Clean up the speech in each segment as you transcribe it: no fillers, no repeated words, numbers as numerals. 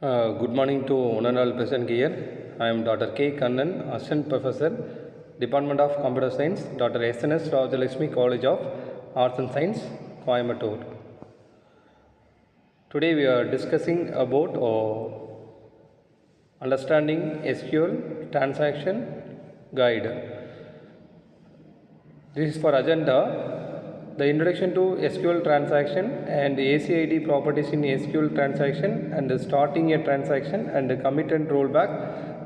Good morning to one and all present here. I am Dr. K. Kannan, Assistant Professor, Department of Computer Science, Dr. SNS Rajalakshmi College of Arts and Science, Coimbatore. Today we are discussing about understanding SQL Transaction Guide. This is for agenda. The introduction to SQL transaction and ACID properties in SQL transaction and starting a transaction and commit and rollback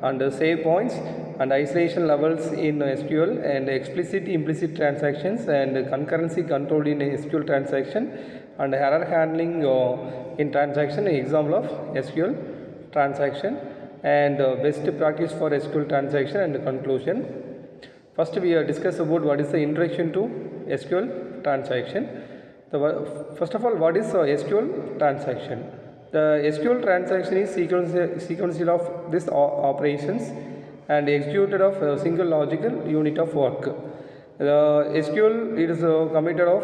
and save points and isolation levels in SQL and explicit implicit transactions and concurrency control in SQL transaction and error handling in transaction, example of SQL transaction and best practice for SQL transaction and conclusion. First we are discuss about what is the introduction to SQL transaction. First of all, what is SQL transaction? The SQL transaction is sequential of these operations and executed of a single logical unit of work. The SQL it is committed of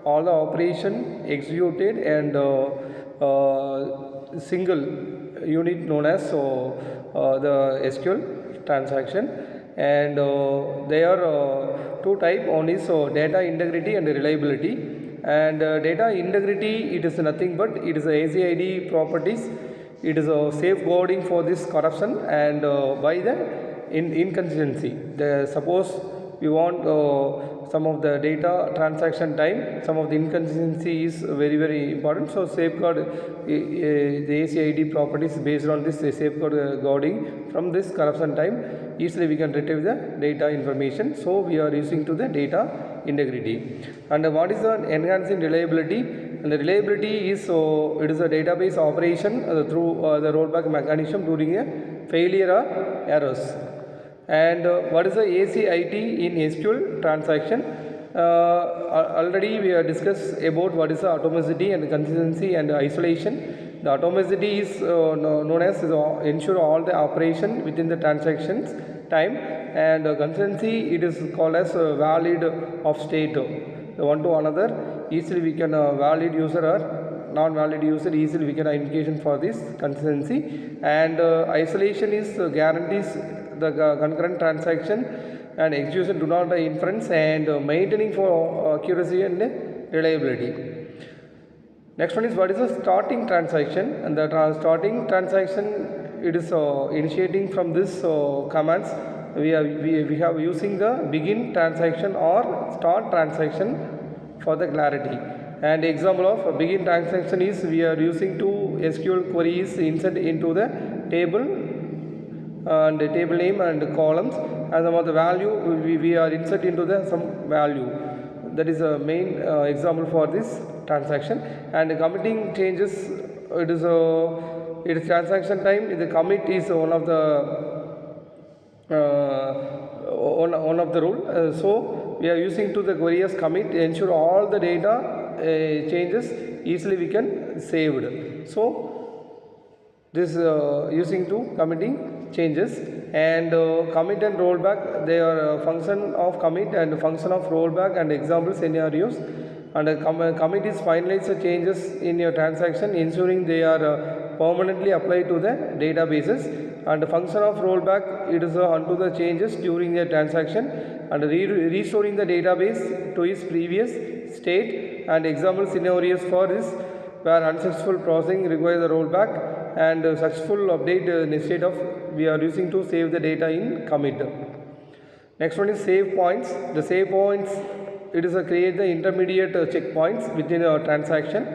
all the operation executed and single unit known as the SQL transaction. And they are two type. One is data integrity and reliability. And data integrity, it is nothing but it is a ACID properties. It is a safeguarding for this corruption and by the inconsistency. Suppose we want some of the data transaction time, some of the inconsistency is very important. So safeguard the ACID properties based on this safeguarding from this corruption time, easily we can retrieve the data information. So we are using to the data integrity. And what is the enhancing reliability? And the reliability is it is a database operation through the rollback mechanism during a failure or errors. And what is the ACID in SQL transaction? Already we have discussed about what is the atomicity and consistency and isolation. The atomicity is known as ensure all the operation within the transactions time, and consistency it is called as valid of state one to another. Easily we can valid user or non-valid user, easily we can indication for this consistency. And isolation is guarantees the concurrent transaction and execution do not inference and maintaining for accuracy and reliability. Next one is what is the starting transaction? And the starting transaction it is initiating from this commands. We have using the begin transaction or start transaction for the clarity. And example of begin transaction is we are using two SQL queries insert into the table and the table name and columns, and some of the value we are insert into the some value. That is a main example for this transaction. And committing changes, it is transaction time. The commit is one of the rule. So we are using to the query as commit, ensure all the data changes easily we can saved. So this using to committing changes. And commit and rollback, they are a function of commit and function of rollback and example scenarios. And commit is finalize the changes in your transaction, ensuring they are permanently applied to the databases. And the function of rollback, it is unto the changes during the transaction and restoring the database to its previous state. And example scenarios for this where unsuccessful processing requires the rollback and successful update instead of we are using to save the data in commit. Next one is save points. The save points, it is create the intermediate checkpoints within a transaction,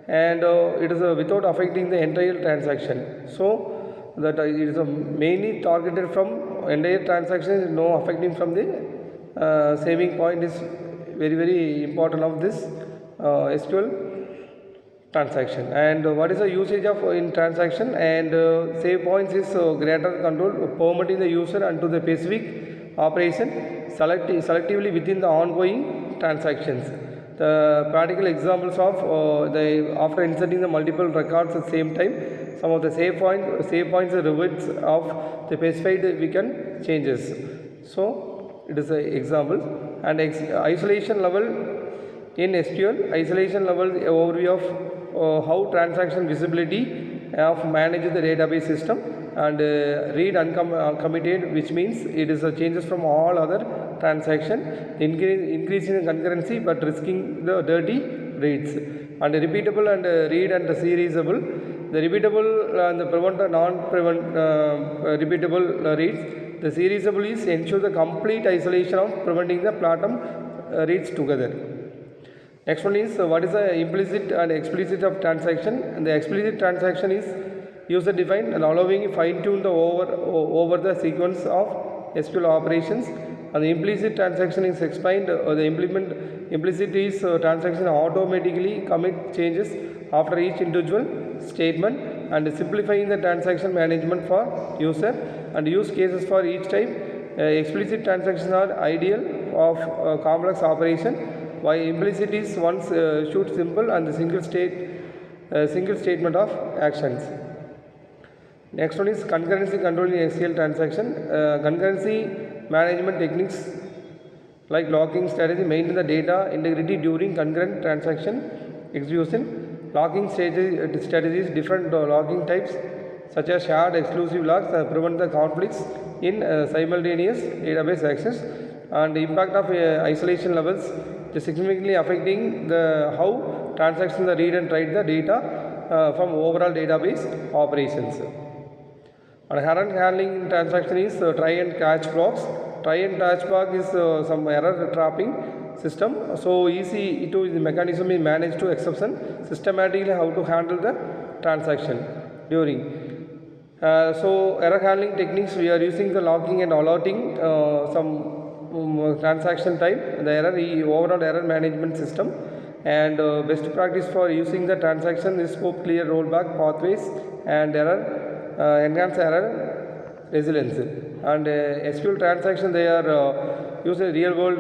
and it is without affecting the entire transaction. So that it is mainly targeted from entire transaction, no affecting from the saving point is very important of this SQL transaction. And what is the usage of in transaction? And save points is greater control permitting the user unto the specific operation selectively within the ongoing transactions. The practical examples of after inserting the multiple records at the same time, some of the save points are rewards of the specified weekend changes. So it is an example. And isolation level in SQL, isolation level overview of how transaction visibility of manage the database system, and read uncommitted, which means it is changes from all other transaction, increasing the concurrency but risking the dirty reads, and repeatable and read and serializable. The repeatable and the prevent repeatable reads. The serializable is ensure the complete isolation of preventing the platinum reads together. Next one is what is the implicit and explicit of transaction. And the explicit transaction is user defined and allowing fine tune the over the sequence of SQL operations. And the implicit transaction is explained. The implicit is transaction automatically commit changes after each individual statement, and simplifying the transaction management for user and use cases for each type. Explicit transactions are ideal of complex operation, while implicit is once shoot simple and the single statement of actions. Next one is concurrency control in SQL transaction. Concurrency management techniques like locking strategy maintain the data integrity during concurrent transaction execution. Locking strategies, different locking types such as shared exclusive locks prevent the conflicts in simultaneous database access, and the impact of isolation levels is significantly affecting the how transactions read and write the data from overall database operations. And error handling transaction is try and catch blocks. Try and catch block is some error trapping system. So easy to the mechanism is managed to exception systematically how to handle the transaction during. So error handling techniques, we are using the logging and alerting some transaction type, the error overall error management system, and best practice for using the transaction is scope clear rollback pathways and error enhance error resilience. And SQL transaction, they are use a real world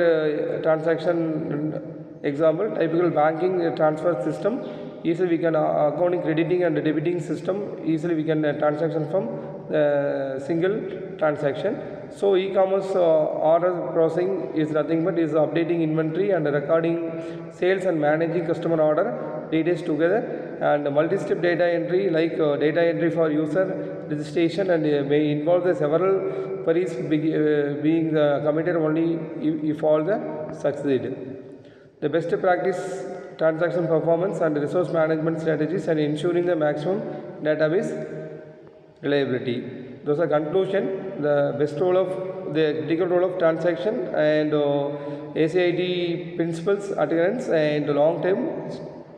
transaction example, typical banking transfer system. Easily we can accounting, crediting and debiting system, easily we can transaction from single transaction. So e-commerce order processing is nothing but is updating inventory and recording sales and managing customer order details together. And multi-step data entry like data entry for user registration and may involve the several queries being committed only if all the succeed. The best practice transaction performance and resource management strategies and ensuring the maximum database reliability. Those are conclusion. The best role of the critical role of transaction and ACIT principles adherence and long-term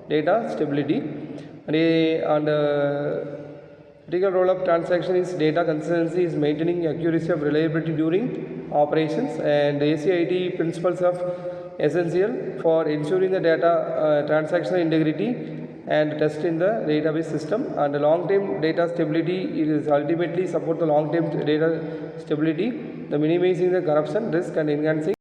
data stability. And critical role of transaction is data consistency is maintaining accuracy of reliability during operations, and ACIT principles of essential for ensuring the data transaction integrity and test in the database system. And the long-term data stability is ultimately support the long-term data stability, the minimizing the corruption risk and enhancing